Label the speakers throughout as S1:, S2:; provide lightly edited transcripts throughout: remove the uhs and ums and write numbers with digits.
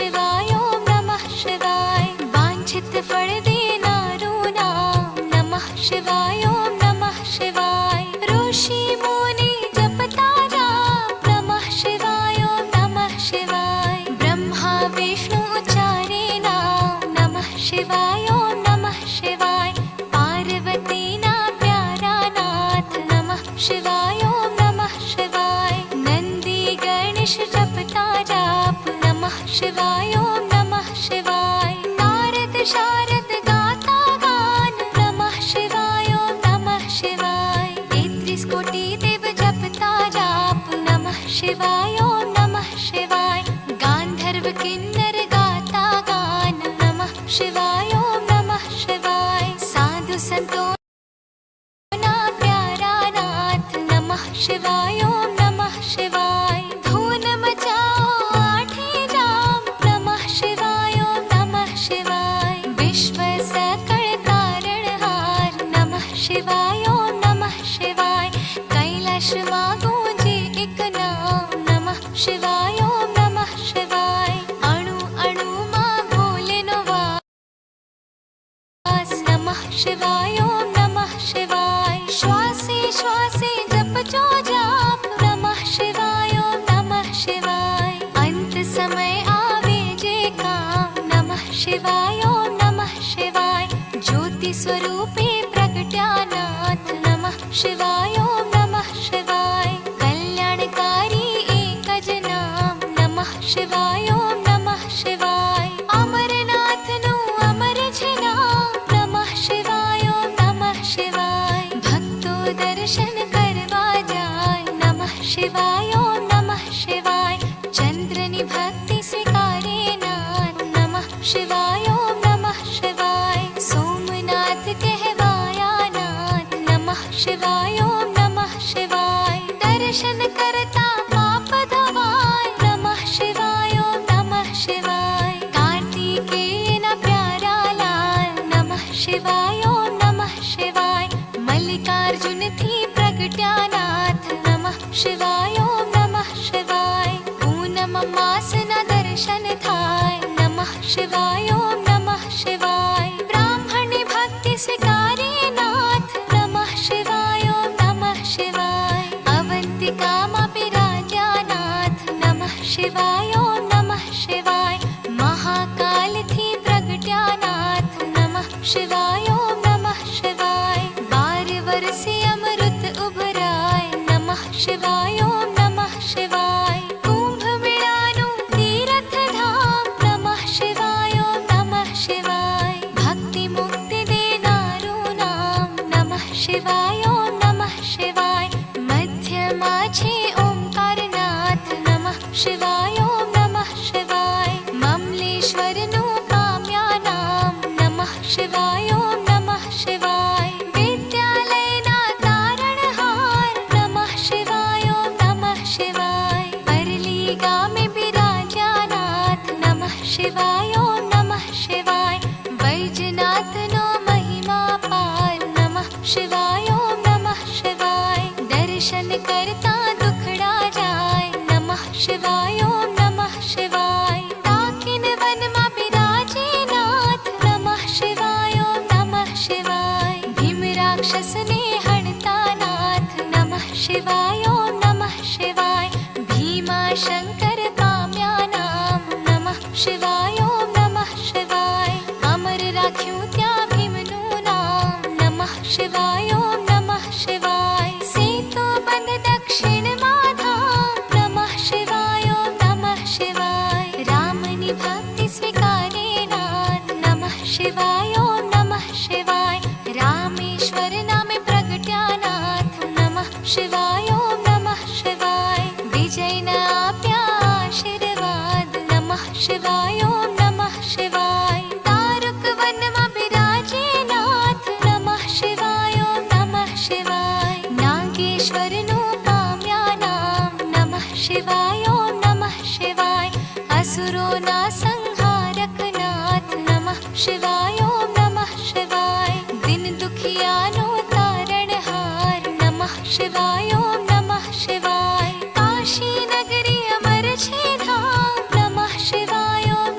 S1: शिवाय ओम नमः शिवाय। वांछित फल देनारो नाम नमः शिवाय ओम नमः शिवाय। ऋषि मुनि जपता जाप नमः शिवाय ओम नमः शिवाय। ब्रह्मा विष्णु उच्चारे नाम नमः शिवाय ओम नमः शिवाय। पार्वती ना प्यारा नाथ नमः शिवाय ओम नमः शिवाय। नंदी गणेश जपता जाप नमः शिवाय ओम नमः शिवाय। नारद शारद गाता गान नमः शिवाय ओम नमः शिवाय। 33 कोटि देव जपता जाप नमः शिवाय ओम नमः शिवाय। गांधर्व किन्नर गाता गान नमः शिवाय ओम नमः शिवाय। साधु संतों ना प्यारा नाथ नमः शिवाय ओम नमः शिवाय। धून मचाओ आठे जाम नमः शिवाय ओम नमः शिवाय। विश्व सकल तारणहार नमः शिवाय ओम नमः शिवाय। कैलाश मां गूंजे एक नाम नमः शिवाय ओम नमः शिवाय। अणु अणु मां भोलेनो वास नमः शिवाय ओम नमः शिवाय। श्वासे श्वासे जपचो जाप नमः शिवाय ओम नमः शिवाय। अंत समय आवे जे काम नमः शिवाय ओम नमः शिवाय। ज्योति स्वरूपे प्रगट्यानाथ नमः शिवाय ओम नमः शिवाय। कल्याणकारी एकज नाम नमः शिवाय ओम नमः शिवाय। अमरनाथ नु अमर छे नाम नमः शिवाय ओम नमः शिवाय। भक्तो दर्शन करवा जाय नमः शिवाय ओम नमः शिवाय। चंद्रनि भक्ति स्वीकारे नाथ नमः शिवाय ओम नमः शिवाय। सोमनाथ कहवाया नाथ नमः शिवाय ओम नमः शिवाय। दर्शन करता पाप धवाय नमः शिवाय ओम नमः शिवाय। कार्तिकेय ना प्यारा लाल नमः शिवाय ओम नमः शिवाय। मल्लिकार्जुन थी प्रगट्यानाथ नमः शिवाय ओम नमः शिवाय। पूनम मास ना दर्शन थाय नमः शिवाय ओम नमः शिवाय। ब्राह्मणी भक्ति स्वीकारे नाथ नमः शिवाय ओम नमः शिवाय। अवंतिका मा विराज्यानाथ नमः शिवाय ओम नमः शिवाय। महाकाल थी प्रगट्यानाथ नमः शिवाय ओम नमः शिवाय। 12 वर्षे अमृत उभराय नमः शिवाय ओम नमः शिवाय। कुंभ मेळानु तीर्थ धाम नमः शिवाय ओम नमः शिवाय। भक्ति मुक्ति देनारो नाम नमः शिवाय ओम नमः शिवाय। मध्यमा छे ओंकारनाथ नमः शिवाय ओम नमः शिवाय। ममलेश्वर नु पाम्या नाम नमः शिवाय ओम नमः शिवाय। विद्यालयना तारणहार नमः शिवाय ओम नमः शिवाय। परली गामे विराज्यानाथ नमः शिवाय ओम नमः शिवाय। वैजनाथ नो महिमा पार नमः शिवाय ओम नमः शिवाय। दर्शन करता दुखड़ा जाय नमः शिवाय ओम नमः शिवाय। डाकिन वन मा विराजे नाथ नमः शिवाय ओम नमः शिवाय। भीम राक्षस ने हणता नाथ नमः शिवाय ओम नमः शिवाय। भीमा शंकर पाम्या नाम नमः शिवाय ओम नमः शिवाय। अमर राख्યું त्या भीमनु नाम नमः शिवाय ओम नमः शिवाय। सेतु बंध दक्षिण माधाम नमः शिवाय ओम नमः शिवाय। रामनि भक्ति स्वीकारे नाथ नमः शिवाय ओम नमः शिवाय। रामेश्वर नामे प्रगट्यानाथ नमः शिवाय ओम नमः शिवाय। विजय न आप्या आशीर्वाद नमः शिवाय ओम नमः शिवाय। तारुक वन मा विराजे नाथ नमः शिवाय ओम नमः शिवाय। नागेश्वर नु पाम्या नाम नमः शिवाय ओम नमः शिवाय। असुरो ना संहारक नाथ नमः शिवाय ओम नमः शिवाय। दिन दुखियानो तारणहार नमः शिवाय ओम नमः शिवाय। काशी नगरी अमर छे धाम नमः शिवाय ओम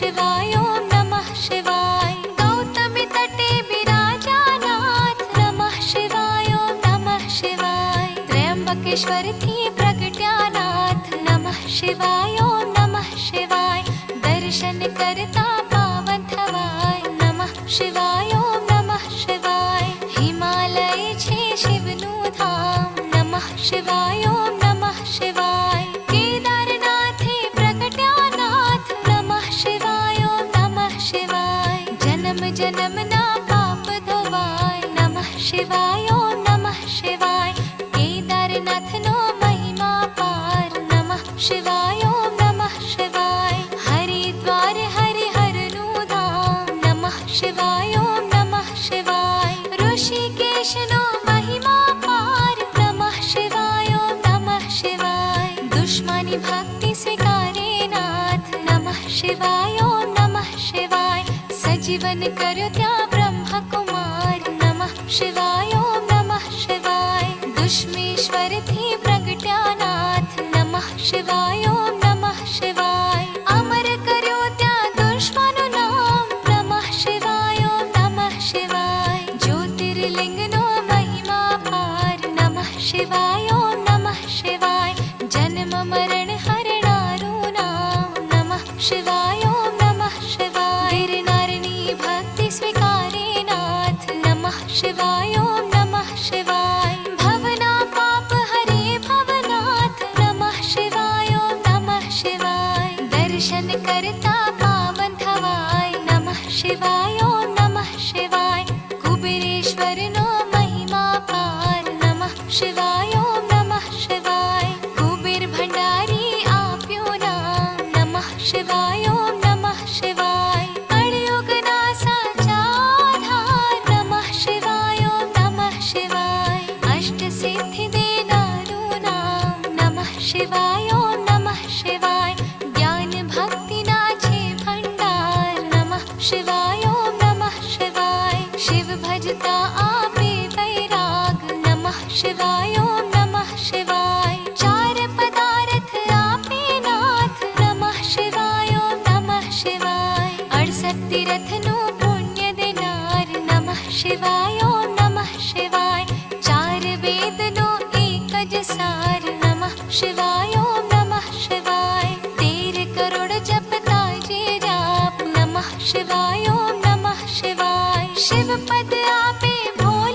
S1: शिवाय ॐ नमः शिवाय गौतमी तटे विराजानाथ नमः शिवाय ॐ नमः शिवाय त्र्यंबकेश्वर थी प्रगट्यानाथ नमः शिवाय ॐ नमः शिवाय दर्शन करता पावन थवाय नमः शिवाय ॐ नमः शिवाय हिमालय छे शिवनु धाम नमः शिवाय ॐ नमः शिवाय केदारनाथे प्रगट्यानाथ नमः शिवाय ॐ नमः शिवाय जन्म जन्मना पाप धोवाय नमः शिवाय ॐ नमः शिवाय केदारनाथ नो महिमा पार नमः शिवाय ॐ नमः शिवाय हरिद्वार हरिहर नु धाम नमः शिवाय ॐ नमः शिवाय ऋषिकेश नो महिमा पार नमः शिवाय ॐ नमः शिवाय दुश्मनी भक्ति स्वीकारे नाथ नमः शिवाय ॐ नमः शिवाय सजीवन करो त्या ब्रह्म कुमार नमः शिवाय ॐ नमः शिवाय दुष्मेश्वर थी प्रगट्यानाथ नमः शिवाय ॐ नमः शिवाय अमर करो त्या दुश्मनु नाम नमः शिवाय ॐ नमः शिवाय ज्योतिर्लिंग नो महिमा पार नमः शिवाय ॐ नमः शिवाय जन्म मरण हरणारू नाम नमः शिवाय ॐ नमः शिवाय गिरनारिणी भक्ति स्वीकारे नाथ नमः शिवाय ॐ नमः शिवाय भवना पाप हरे भवनाथ नमः शिवाय ॐ नमः शिवाय दर्शन करता पावन थवाय नमः शिवाय ॐ नमः शिवाय कुबेरेश्वर नो महिमा पार नमः शिवाय ॐ नमः शिवाय कुबेर भंडारी आप्यो नाम नमः शिवाय ॐ नमः शिवाय कलियुगना साचा आधार नमः शिवाय ॐ नमः शिवाय अष्ट सिद्धि देनारू नाम नमः शिवाय ॐ नमः शिवाय ज्ञान भक्ति नाछे भंडार नमः शिवाय ॐ नमः शिवाय शिव भजता आपे वैराग नमः शिवाय ॐ नमः शिवाय चार पदार्थ आपे नाथ नमः शिवाय ॐ नमः शिवाय 68 तीर्थ नु पुण्य देनार नमः शिवाय ॐ नमः शिवाय चार वेद नो एक ज सार नमः शिवाय ॐ नमः शिवाय 13 करोड़ जपता जे जाप नमः शिवाय ॐ नमः शिवाय शिव पद आपे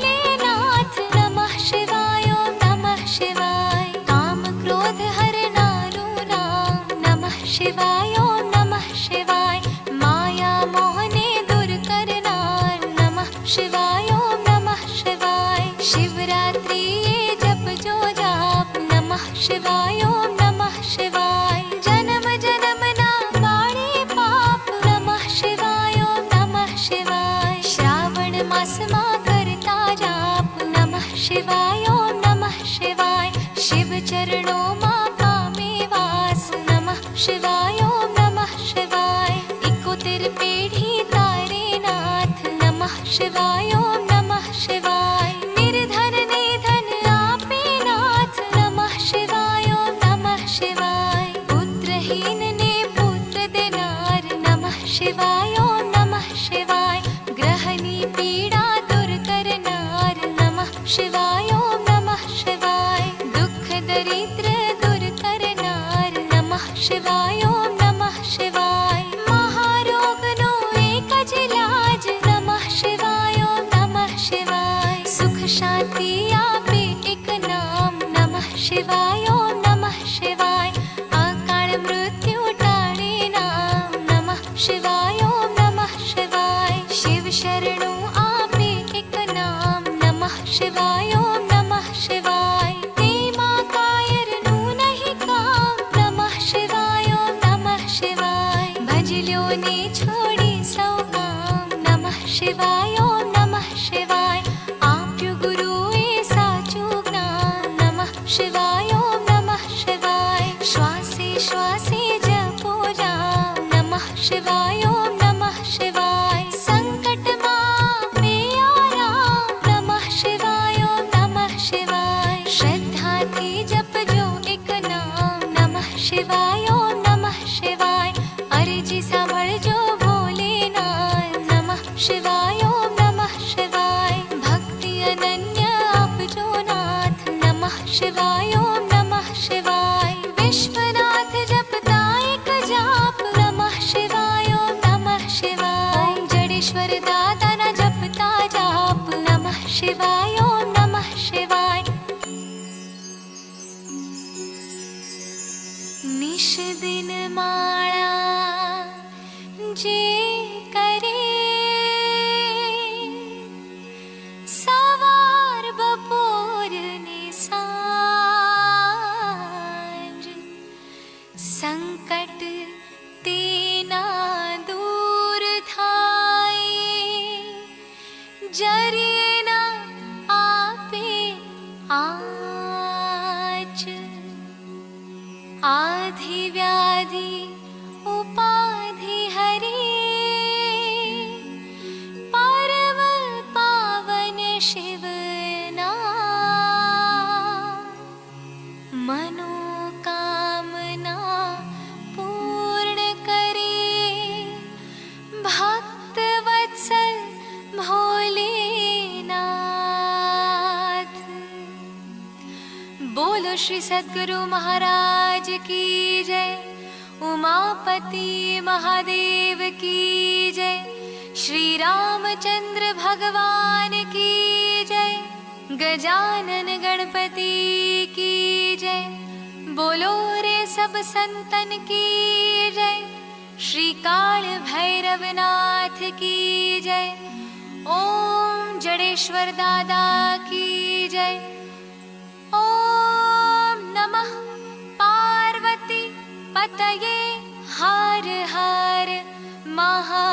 S1: भोलेनाथ नमः शिवाय ॐ नमः शिवाय काम क्रोध हरणारू नाम नमः शिवाय ॐ नमः शिवाय माया मोहने दूर करनार नमः शिवाय ॐ नमः शिवाय शिवरात्रि ये जप जो जाप नमः शिवाय ॐ नमः शिवाय जन्म जन्मना बाळे पाप नमः शिवाय ॐ नमः शिवाय श्रावण मास मा करता जाप नमः शिवाय ॐ नमः शिवाय शिव चरणों मा पामे वास नमः शिवाय ॐ नमः शिवाय 71 पेढ़ी तारे नाथ नमः शिवाय ॐ नमः शिवाय निर्धन निधन आपे नाथ नमः शिवाय ॐ नमः शिवाय पुत्रहीन ने पुत्र देनार नमः शिवाय ॐ नमः शिवाय ग्रहणी पीड़ा दूर करनार नमः शिवाय ॐ नमः शिवाय दुख दरिद्र दूर करनार नमः शिवाय ॐ नमः शिवाय महारोग नो एक ज इलाज नमः शिवाय ॐ नमः शिवाय सुख शांति आपे एक नाम नमः शिवाय ॐ नमः शिवाय अकाल मृत्यु टाळे नाम नमः शिवाय ॐ नमः शिवाय शिव शरणु आपे एक नाम नमः शिवाय ॐ नमः शिवाय तेमा कायर नु नहीं काम नमः शिवाय ॐ नमः शिवाय भजल्यो ने छोड़ी सौ काम नमः शिवाय ॐ नमः शिवाय आप्यो गुरुए साचू ज्ञान नमः शिवाय ॐ नमः शिवाय श्वासे श्वासे जपो जाम नमः शिवाय ॐ नमः शिवाय संकट मापे आराम नमः शिवाय ॐ नमः शिवाय श्रद्धा थी जप जो एक नाम नमः शिवाय ॐ नमः शिवाय अर्जी सांभळजो शिवाय ॐ नमः शिवाय भक्ति अनन्य आपजो नाथ नमः शिवाय ॐ नमः शिवाय विश्वनाथ जपता एक जाप नमः शिवाय ॐ नमः शिवाय जडेश्वर दादा ना जपता जाप नमः शिवाय ॐ नमः शिवाय निश दिन माळा जे करे सवार बपोर ने सांझ संकट तेना दूर थाय जरिए ना आपे आज आधि व्याधि उपाधि हरे परम पावन शिवना मनोकामना पूर्ण करे भक्त वत्सल भोलेनाथ बोलो श्री सद्गुरु महाराज की जय उमापति महादेव की जय श्री रामचंद्र भगवान की जय गजानन गणपति की जय बोलो रे सब संतन की जय श्री काल भैरवनाथ की जय ओम जडेश्वर दादा की जय ओम नमः पार्वती पतये हर हर महा